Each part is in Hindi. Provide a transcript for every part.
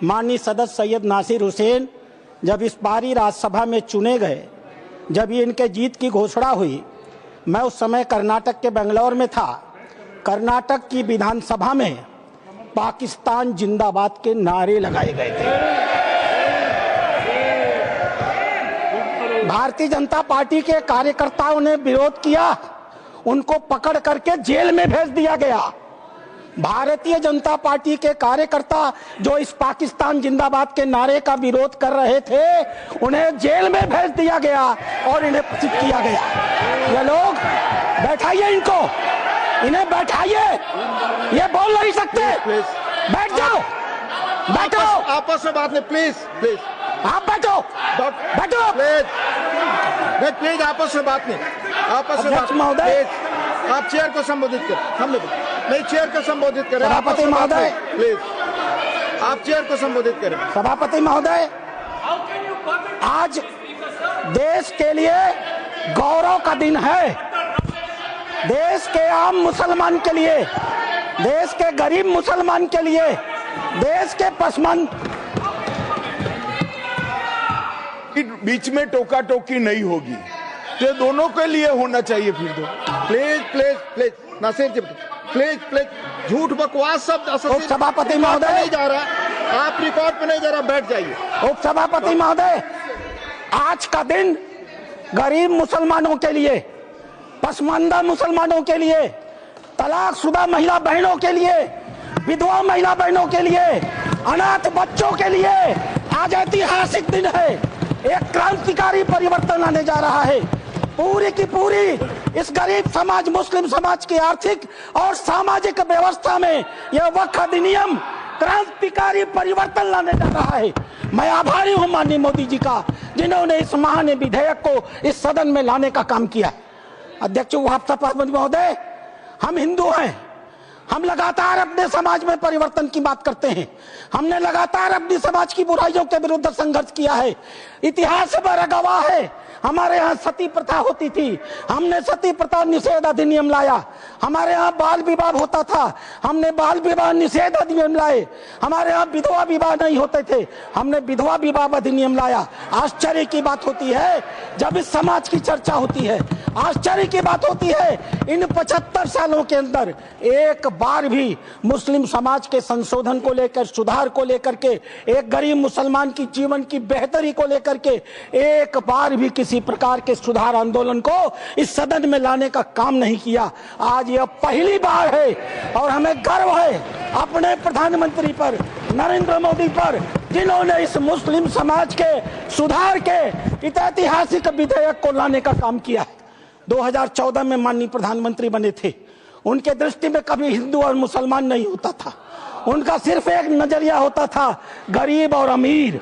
माननीय सदस्य सैयद नासिर हुसैन जब इस बारी राज्यसभा में चुने गए, जब ये इनके जीत की घोषणा हुई, मैं उस समय कर्नाटक के बेंगलोर में था। कर्नाटक की विधानसभा में पाकिस्तान जिंदाबाद के नारे लगाए गए थे। भारतीय जनता पार्टी के कार्यकर्ताओं ने विरोध किया, उनको पकड़ करके जेल में भेज दिया गया। भारतीय जनता पार्टी के कार्यकर्ता जो इस पाकिस्तान जिंदाबाद के नारे का विरोध कर रहे थे, उन्हें जेल में भेज दिया गया और इन्हें पचित किया गया। ये लोग बैठाइए, इन्हें बैठाइए, ये बोल नहीं सकते। बैठ जाओ, बैठो, आपस में बात नहीं, प्लीज प्लीज आप बैठो, बैठो प्लीज, आपस में बात नहीं, आपस में बात महोदय, आप चेयर को संबोधित करें, हम नहीं चेयर को संबोधित करें। सभापति महोदय, प्लीज आप चेयर को संबोधित करें। सभापति महोदय, आज देश के लिए गौरव का दिन है। देश के आम मुसलमान के लिए, देश के गरीब मुसलमान के लिए, देश के पसमंद बीच में टोका टोकी नहीं होगी, तो दोनों के लिए होना चाहिए। फिर तो please please please Nasir ji, please please, झूठ बकवास सब उपसभापति महोदय नहीं जा रहा, आप रिकॉर्ड पे नहीं जा रहा, बैठ जाइए। उपसभापति महोदय, आज का दिन गरीब मुसलमानों के लिए, पसमानदा मुसलमानों के लिए, तलाकशुदा महिला बहनों के लिए, विधवा महिला बहनों के लिए, अनाथ बच्चों के लिए आज ऐतिहासिक दिन है। एक क्रांतिकारी परिवर्तन आने जा रहा है। पूरी की पूरी इस गरीब समाज, मुस्लिम समाज की आर्थिक और सामाजिक व्यवस्था में यह वक्फ अधिनियम क्रांतिकारी परिवर्तन लाने जा रहा है। मैं आभारी हूं माननीय मोदी जी का, जिन्होंने इस महान विधेयक को इस सदन में लाने का काम किया। अध्यक्ष सभापति महोदय, हम हिंदू हैं, हम लगातार अपने समाज में परिवर्तन की बात करते हैं। हमने लगातार अपनी समाज की बुराइयों के विरुद्ध संघर्ष किया है। इतिहास बड़ा गवाह है, हमारे यहाँ सती प्रथा होती थी, हमने सती प्रथा निषेध अधिनियम लाया। हमारे यहाँ बाल विवाह होता था, हमने बाल विवाह निषेध अधिनियम लाए। हमारे यहाँ विधवा विवाह नहीं होते थे, हमने विधवा विवाह अधिनियम लाया। आश्चर्य की बात होती है जब इस समाज की चर्चा होती है, आश्चर्य की बात होती है इन 75 सालों के अंदर एक बार भी मुस्लिम समाज के संशोधन को लेकर, सुधार को लेकर के, एक गरीब मुसलमान की जीवन की बेहतरी को लेकर के एक बार भी किसी प्रकार के सुधार आंदोलन को इस सदन में लाने का काम नहीं किया। आज यह पहली बार है और हमें गर्व है अपने प्रधानमंत्री पर, नरेंद्र मोदी पर, जिन्होंने इस मुस्लिम समाज के सुधार के ऐतिहासिक विधेयक को लाने का काम किया है। 2014 में माननीय प्रधानमंत्री बने थे, उनके दृष्टि में कभी हिंदू और मुसलमान नहीं होता था, उनका सिर्फ एक नजरिया होता था, गरीब और अमीर।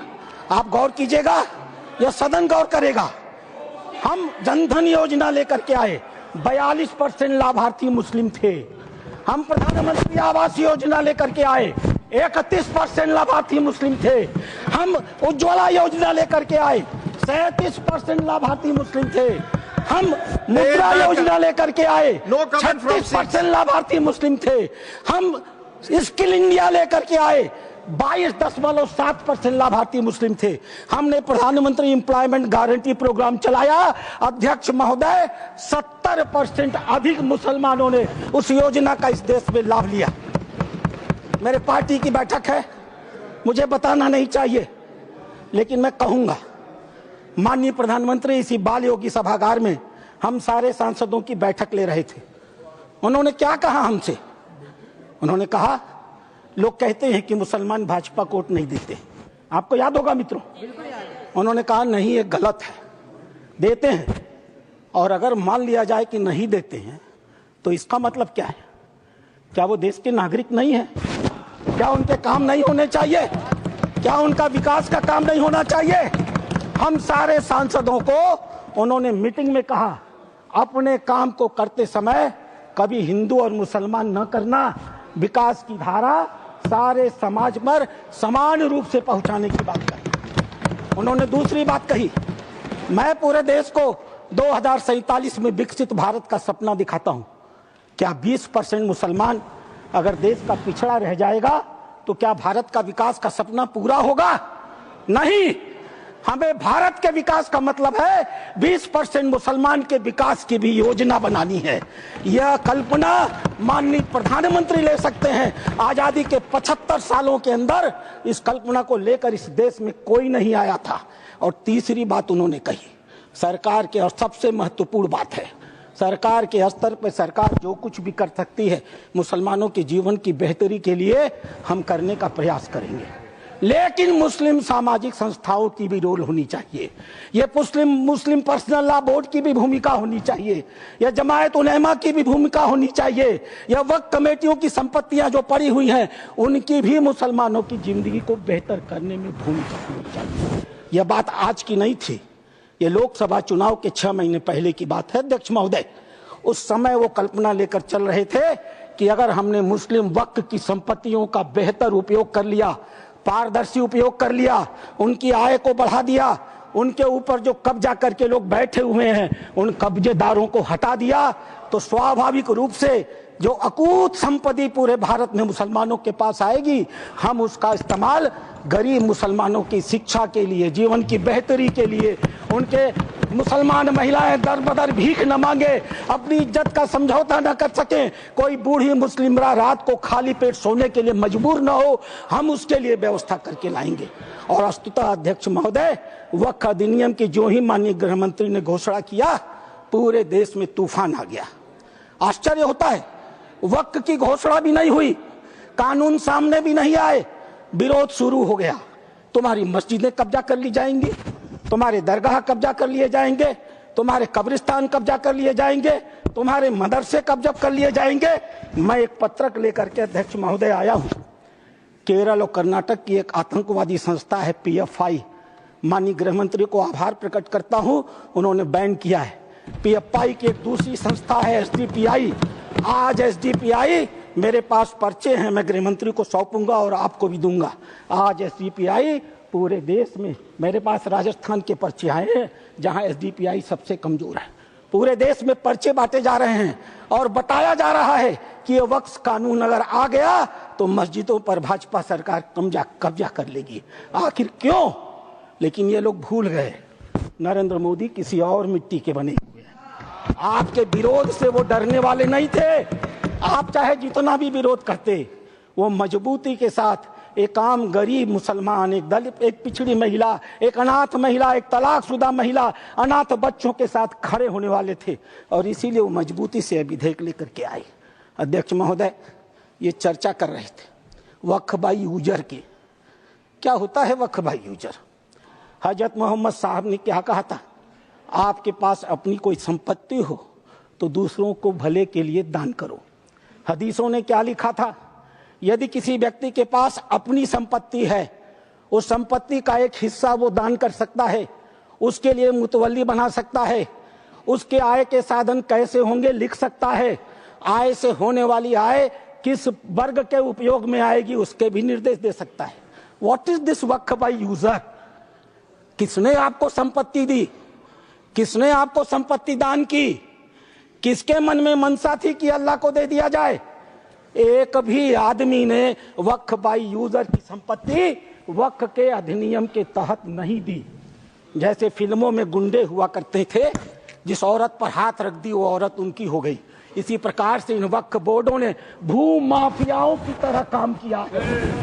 आप गौर कीजिएगा, यह सदन गौर करेगा। हम जनधन योजना लेकर के आए, 42% लाभार्थी मुस्लिम थे। हम प्रधानमंत्री आवास योजना लेकर के आए, 31% लाभार्थी मुस्लिम थे। हम उज्ज्वला योजना लेकर के आए, 37% लाभार्थी मुस्लिम थे। हम मुद्रा योजना लेकर के आए, 36% लाभार्थी मुस्लिम थे। हम स्किल इंडिया लेकर के आए, 22.7% लाभार्थी मुस्लिम थे। हमने प्रधानमंत्री एम्प्लॉयमेंट गारंटी प्रोग्राम चलाया, अध्यक्ष महोदय 70% अधिक मुसलमानों ने उस योजना का इस देश में लाभ लिया। मेरे पार्टी की बैठक है, मुझे बताना नहीं चाहिए, लेकिन मैं कहूंगा, माननीय प्रधानमंत्री इसी बाल योगी सभागार में हम सारे सांसदों की बैठक ले रहे थे। उन्होंने क्या कहा हमसे? उन्होंने कहा, लोग कहते हैं कि मुसलमान भाजपा को वोट नहीं देते। आपको याद होगा मित्रों, उन्होंने कहा नहीं, ये गलत है, देते हैं। और अगर मान लिया जाए कि नहीं देते हैं तो इसका मतलब क्या है? क्या वो देश के नागरिक नहीं है? क्या उनके काम नहीं होने चाहिए? क्या उनका विकास का काम नहीं होना चाहिए? हम सारे सांसदों को उन्होंने मीटिंग में कहा, अपने काम को करते समय कभी हिंदू और मुसलमान न करना, विकास की धारा सारे समाज पर समान रूप से पहुंचाने की बात कही। उन्होंने दूसरी बात कही, मैं पूरे देश को 2047 में विकसित भारत का सपना दिखाता हूं। क्या 20% मुसलमान अगर देश का पिछड़ा रह जाएगा तो क्या भारत का विकास का सपना पूरा होगा? नहीं। हमें भारत के विकास का मतलब है 20% मुसलमान के विकास की भी योजना बनानी है। यह कल्पना माननीय प्रधानमंत्री ले सकते हैं। आजादी के 75 सालों के अंदर इस कल्पना को लेकर इस देश में कोई नहीं आया था। और तीसरी बात उन्होंने कही, सरकार के, और सबसे महत्वपूर्ण बात है, सरकार के स्तर पर सरकार जो कुछ भी कर सकती है मुसलमानों के जीवन की बेहतरी के लिए हम करने का प्रयास करेंगे, लेकिन मुस्लिम सामाजिक संस्थाओं की भी रोल होनी चाहिए। ये मुस्लिम पर्सनल लॉ बोर्ड की भी भूमिका होनी चाहिए, या जमायत उलेमा की भी भूमिका होनी चाहिए, या वक्फ कमेटियों की संपत्तियां जो पड़ी हुई हैं उनकी भी मुसलमानों की जिंदगी को बेहतर करने में भूमिका होनी चाहिए। यह बात आज की नहीं थी, ये लोकसभा चुनाव के 6 महीने पहले की बात है अध्यक्ष महोदय। उस समय वो कल्पना लेकर चल रहे थे कि अगर हमने मुस्लिम वक्फ की संपत्तियों का बेहतर उपयोग कर लिया, पारदर्शी उपयोग कर लिया, उनकी आय को बढ़ा दिया, उनके ऊपर जो कब्जा करके लोग बैठे हुए हैं उन कब्जेदारों को हटा दिया, तो स्वाभाविक रूप से जो अकूत संपत्ति पूरे भारत में मुसलमानों के पास आएगी, हम उसका इस्तेमाल गरीब मुसलमानों की शिक्षा के लिए, जीवन की बेहतरी के लिए, उनके मुसलमान महिलाएं दर बदर भीख न मांगे, अपनी इज्जत का समझौता न कर सकें, कोई बूढ़ी मुस्लिम रात को खाली पेट सोने के लिए मजबूर न हो, हम उसके लिए व्यवस्था करके लाएंगे। और वस्तुतः अध्यक्ष महोदय, वक्फ अधिनियम की जो ही माननीय गृह मंत्री ने घोषणा किया, पूरे देश में तूफान आ गया। आश्चर्य होता है, वक्फ की घोषणा भी नहीं हुई, कानून सामने भी नहीं आए, विरोध शुरू हो गया। तुम्हारी मस्जिदें कब्जा कर ली जाएंगी, तुम्हारे दरगाह कब्जा कर लिए जाएंगे, तुम्हारे कब्रिस्तान कब्जा कर लिए जाएंगे, तुम्हारे मदरसे कब्जा कर लिए जाएंगे। मैं एक पत्रक लेकर के अध्यक्ष महोदय आया हूं। केरल और कर्नाटक की एक आतंकवादी संस्था है PFI, माननीय गृह मंत्री को आभार प्रकट करता हूं, उन्होंने बैन किया है। PFI की एक दूसरी संस्था है SDPI। आज SDPI, मेरे पास पर्चे हैं, मैं गृह मंत्री को सौंपूंगा और आपको भी दूंगा। आज SDPI पूरे देश में, मेरे पास राजस्थान के पर्चे आए हैं जहां SDPI सबसे कमजोर है, पूरे देश में पर्चे बांटे जा रहे हैं और बताया जा रहा है कि ये वक्फ कानून अगर आ गया तो मस्जिदों पर भाजपा सरकार कब्जा कर लेगी। आखिर क्यों? लेकिन ये लोग भूल गए, नरेंद्र मोदी किसी और मिट्टी के बने हुए हैं। आपके विरोध से वो डरने वाले नहीं थे। आप चाहे जितना भी विरोध करते, वो मजबूती के साथ एक आम गरीब मुसलमान, एक दलित, एक पिछड़ी महिला, एक अनाथ महिला, एक तलाकशुदा महिला, अनाथ बच्चों के साथ खड़े होने वाले थे, और इसीलिए वो मजबूती से विधेयक लेकर के आए। अध्यक्ष महोदय, ये चर्चा कर रहे थे वक्फ बाई यूजर की। क्या होता है वक्फ बाई यूजर? हजरत मोहम्मद साहब ने क्या कहा था? आपके पास अपनी कोई संपत्ति हो तो दूसरों को भले के लिए दान करो। हदीसों ने क्या लिखा था? यदि किसी व्यक्ति के पास अपनी संपत्ति है, उस संपत्ति का एक हिस्सा वो दान कर सकता है, उसके लिए मुतवल्ली बना सकता है, उसके आय के साधन कैसे होंगे लिख सकता है, आय से होने वाली आय किस वर्ग के उपयोग में आएगी उसके भी निर्देश दे सकता है। What is this Waqf by user? किसने आपको संपत्ति दी? किसने आपको संपत्ति दान की? किसके मन में मनसा थी कि अल्लाह को दे दिया जाए? एक भी आदमी ने वक्फ बाई यूजर की संपत्ति वक्फ के अधिनियम के तहत नहीं दी। जैसे फिल्मों में गुंडे हुआ करते थे, जिस औरत पर हाथ रख दी वो औरत उनकी हो गई, इसी प्रकार से इन वक्फ बोर्डों ने भू माफियाओं की तरह काम किया।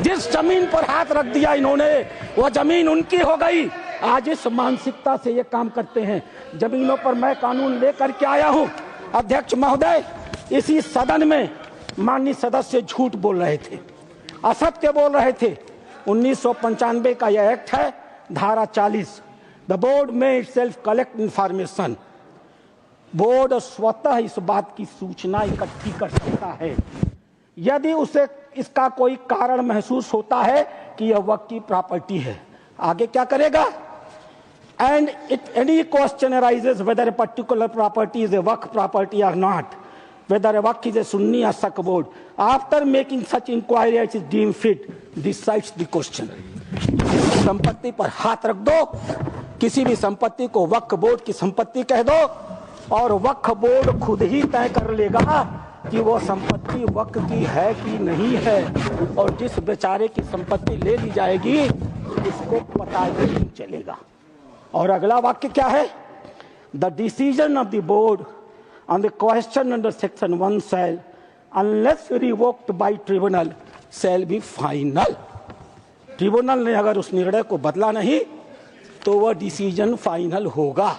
जिस जमीन पर हाथ रख दिया इन्होंने, वो जमीन उनकी हो गई। आज इस मानसिकता से ये काम करते हैं। जमीनों पर मैं कानून लेकर के आया हूं। अध्यक्ष महोदय, इसी सदन में माननीय सदस्य झूठ बोल रहे थे, असत्य बोल रहे थे। 1995 का यह एक्ट है, धारा 40, द बोर्ड में इटसेल्फ कलेक्ट इंफॉर्मेशन। बोर्ड स्वतः इस बात की सूचना इकट्ठी कर सकता है यदि उसे इसका कोई कारण महसूस होता है कि यह वक्फ की प्रॉपर्टी है। आगे क्या करेगा? And it any question arises whether a particular property is a waqf property और not, whether a waqf is a Sunni or Sikh board. After making such inquiry as is deemed fit, decides the question. संपत्ति पर हाथ रख दो, किसी भी संपत्ति को वक्फ बोर्ड की संपत्ति कह दो और वक्फ बोर्ड खुद ही तय कर लेगा कि वो संपत्ति वक्फ की है कि नहीं है, और जिस बेचारे की संपत्ति ले ली जाएगी उसको पता ही नहीं चलेगा। और अगला वाक्य क्या है? The decision of the board on the question under section 1 shall unless revoked by tribunal shall be final. Tribunal ने अगर उस निर्णय को बदला नहीं तो वह डिसीजन फाइनल होगा।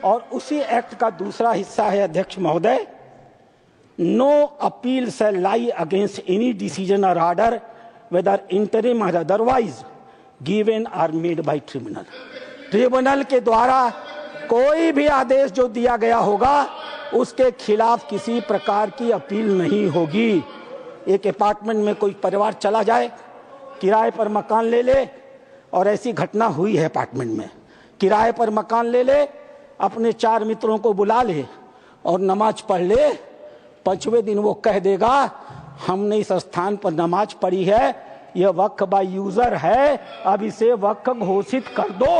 और उसी एक्ट का दूसरा हिस्सा है अध्यक्ष महोदय, no appeal shall lie against any decision और ऑर्डर वेदर इंटरिम और otherwise given or made by tribunal. Tribunal के द्वारा कोई भी आदेश जो दिया गया होगा उसके खिलाफ किसी प्रकार की अपील नहीं होगी। एक अपार्टमेंट में कोई परिवार चला जाए, किराए पर मकान ले ले, और ऐसी घटना हुई है अपार्टमेंट में, किराए पर मकान ले ले, अपने 4 मित्रों को बुला ले और नमाज पढ़ ले। 5वें दिन वो कह देगा हमने इस स्थान पर नमाज पढ़ी है, यह वक्फ बाय यूजर है, अब इसे वक्फ घोषित कर दो।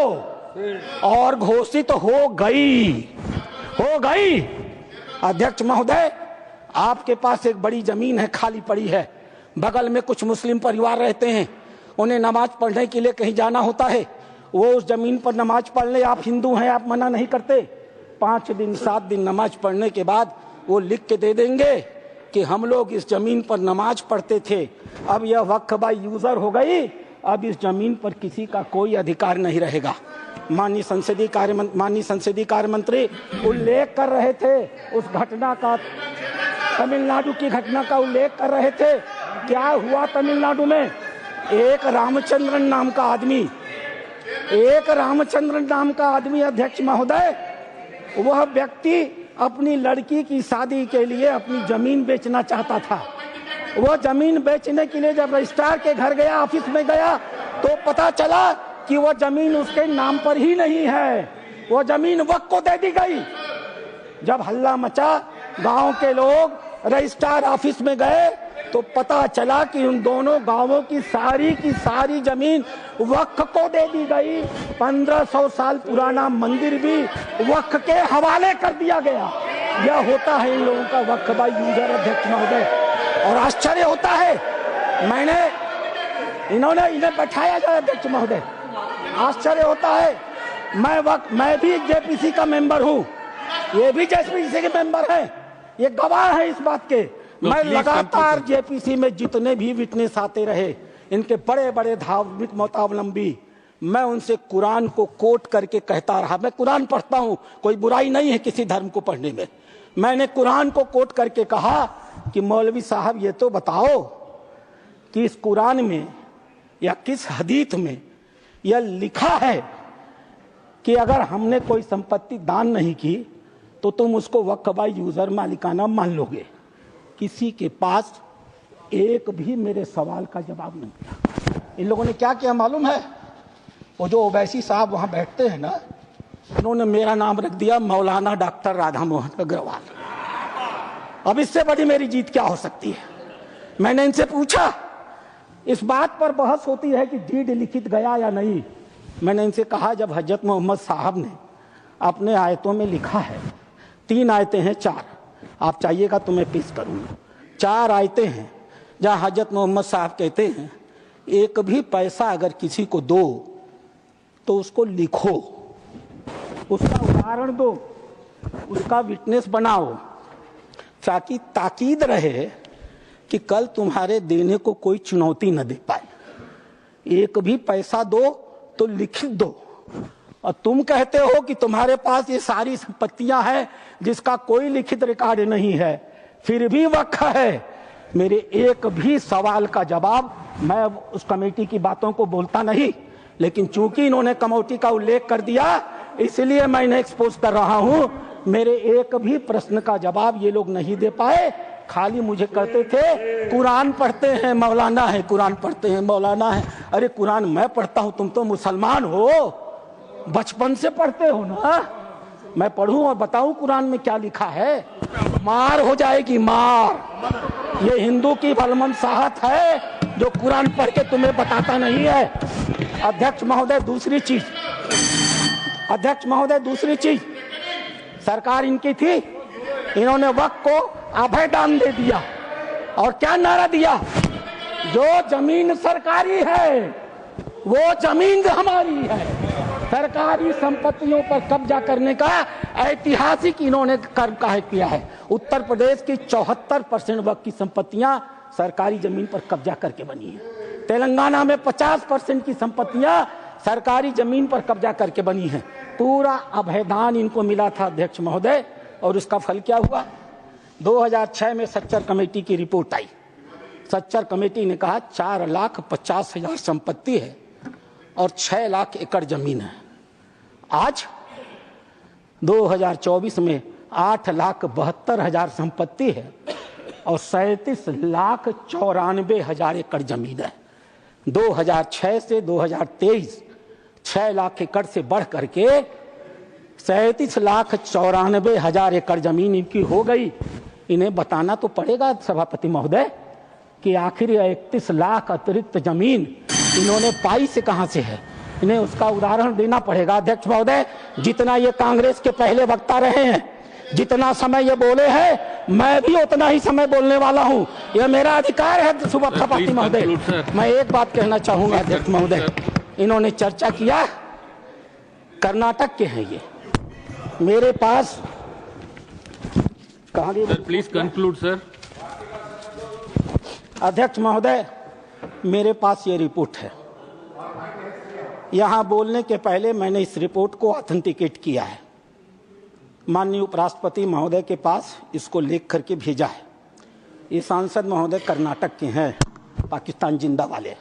और घोषित हो गई। अध्यक्ष महोदय, आपके पास एक बड़ी जमीन है, खाली पड़ी है, बगल में कुछ मुस्लिम परिवार रहते हैं, उन्हें नमाज पढ़ने के लिए कहीं जाना होता है, वो उस जमीन पर नमाज पढ़ ले, आप हिंदू हैं, आप मना नहीं करते। 5 दिन 7 दिन नमाज पढ़ने के बाद वो लिख के दे देंगे कि हम लोग इस जमीन पर नमाज पढ़ते थे, अब यह वक्फ बाय यूजर हो गई, अब इस जमीन पर किसी का कोई अधिकार नहीं रहेगा। माननीय संसदीय कार्य मंत्री उल्लेख कर रहे थे उस घटना का, तमिलनाडु की घटना का उल्लेख कर रहे थे। क्या हुआ तमिलनाडु में? एक रामचंद्रन नाम का आदमी अध्यक्ष महोदय, वह व्यक्ति अपनी लड़की की शादी के लिए अपनी जमीन बेचना चाहता था। वह जमीन बेचने के लिए जब रजिस्ट्रार के घर गया, ऑफिस में गया, तो पता चला कि वह जमीन उसके नाम पर ही नहीं है, वह जमीन वक्फ को दे दी गई। जब हल्ला मचा, गांव के लोग रजिस्ट्रार ऑफिस में गए तो पता चला कि उन दोनों गांवों की सारी जमीन वक्फ को दे दी गई। 1500 साल पुराना मंदिर भी वक्फ के हवाले कर दिया गया। यह होता है इन लोगों का वक्फ बाय यूजर अध्यक्ष महोदय। और आश्चर्य होता है, इन्हें बैठाया जाए अध्यक्ष महोदय, आश्चर्य होता है। मैं भी जेपीसी का मेंबर हूँ, ये भी जेपीसी के मेंबर है, ये गवाह है इस बात के। मैं लगातार जेपीसी में जितने भी विटनेस आते रहे, इनके बड़े बड़े धार्मिक मतावलंबी, मैं उनसे कुरान को कोट करके कहता रहा। मैं कुरान पढ़ता हूँ, कोई बुराई नहीं है किसी धर्म को पढ़ने में। मैंने कुरान को कोट करके कहा कि मौलवी साहब ये तो बताओ कि इस कुरान में या किस हदीस में यह लिखा है कि अगर हमने कोई संपत्ति दान नहीं की तो तुम उसको वक्फ बाय यूजर मालिकाना मान लोगे। किसी के पास एक भी मेरे सवाल का जवाब नहीं दिया। इन लोगों ने क्या किया मालूम है? वो जो ओवैसी साहब वहां बैठते हैं ना, उन्होंने मेरा नाम रख दिया मौलाना डॉक्टर राधा मोहन अग्रवाल। अब इससे बड़ी मेरी जीत क्या हो सकती है? मैंने इनसे पूछा, इस बात पर बहस होती है कि डीड लिखित गया या नहीं। मैंने इनसे कहा, जब हजरत मोहम्मद साहब ने अपने आयतों में लिखा है, 3 आयतें हैं, 4 आप चाहिएगा तो मैं पेश करूंगा। 4 आयतें हैं जहां हजरत मोहम्मद साहब कहते हैं एक भी पैसा अगर किसी को दो तो उसको लिखो, उसका उदाहरण दो, उसका विटनेस बनाओ, ताकि ताकीद रहे कि कल तुम्हारे देने को कोई चुनौती न दे पाए। एक भी पैसा दो तो लिखित दो। और तुम कहते हो कि तुम्हारे पास ये सारी संपत्तियां हैं जिसका कोई लिखित रिकॉर्ड नहीं है, फिर भी वक्फ है। मेरे एक भी सवाल का जवाब, मैं उस कमेटी की बातों को बोलता नहीं, लेकिन चूंकि इन्होंने कमेटी का उल्लेख कर दिया इसलिए मैं इन्हें एक्सपोज कर रहा हूं। मेरे एक भी प्रश्न का जवाब ये लोग नहीं दे पाए। खाली मुझे करते थे कुरान पढ़ते हैं मौलाना है, कुरान पढ़ते हैं मौलाना है। अरे कुरान मैं पढ़ता हूं, तुम तो मुसलमान हो, बचपन से पढ़ते हो ना। मैं पढ़ूं और बताऊं कुरान में क्या लिखा है? मार हो जाएगी, मार। ये हिंदू की भलमन साहत है जो कुरान पढ़ के तुम्हें बताता नहीं है। अध्यक्ष महोदय दूसरी चीज, सरकार इनकी थी, इन्होंने वक्फ को अभयदान दे दिया और क्या नारा दिया, जो जमीन सरकारी है वो जमीन हमारी है। सरकारी संपत्तियों पर कब्जा करने का ऐतिहासिक इन्होंने कर्म किया है। उत्तर प्रदेश की 74% वक्त की संपत्तियां सरकारी जमीन पर कब्जा करके बनी है। तेलंगाना में 50% की संपत्तियां सरकारी जमीन पर कब्जा करके बनी है। पूरा अभयदान इनको मिला था अध्यक्ष महोदय, और उसका फल क्या हुआ? 2006 में सच्चर कमेटी की रिपोर्ट आई। सच्चर कमेटी ने कहा 4,50,000 संपत्ति है और 6 लाख एकड़ जमीन है। आज 2024 में 8,72,000 संपत्ति है और 37,94,000 एकड़ जमीन है। 2006 से 2023 6 लाख एकड़ से बढ़ करके 37,94,000 एकड़ जमीन इनकी हो गई। इन्हें बताना तो पड़ेगा सभापति महोदय कि आखिर 31 लाख अतिरिक्त जमीन इन्होंने पाई से कहां से है। इन्हें उसका उदाहरण देना पड़ेगा अध्यक्ष महोदय। जितना ये कांग्रेस के पहले वक्ता रहे हैं, जितना समय ये बोले हैं, मैं भी उतना ही समय बोलने वाला हूं। यह मेरा अधिकार है सभापति महोदय। मैं एक बात कहना चाहूंगा अध्यक्ष महोदय, इन्होंने चर्चा किया कर्नाटक के हैं ये। मेरे पास कहां गई? Please conclude sir. अध्यक्ष महोदय, मेरे पास ये रिपोर्ट है। यहां बोलने के पहले मैंने इस रिपोर्ट को ऑथेंटिकेट किया है। माननीय उपराष्ट्रपति महोदय के पास इसको लिख करके भेजा है। ये सांसद महोदय कर्नाटक के हैं, पाकिस्तान जिंदा वाले।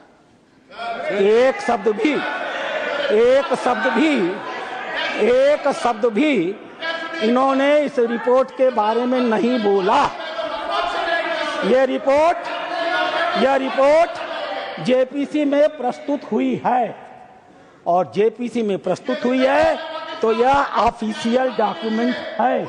एक शब्द भी इन्होंने इस रिपोर्ट के बारे में नहीं बोला। यह रिपोर्ट जेपीसी में प्रस्तुत हुई है, और जेपीसी में प्रस्तुत हुई है तो यह ऑफिशियल डॉक्यूमेंट है।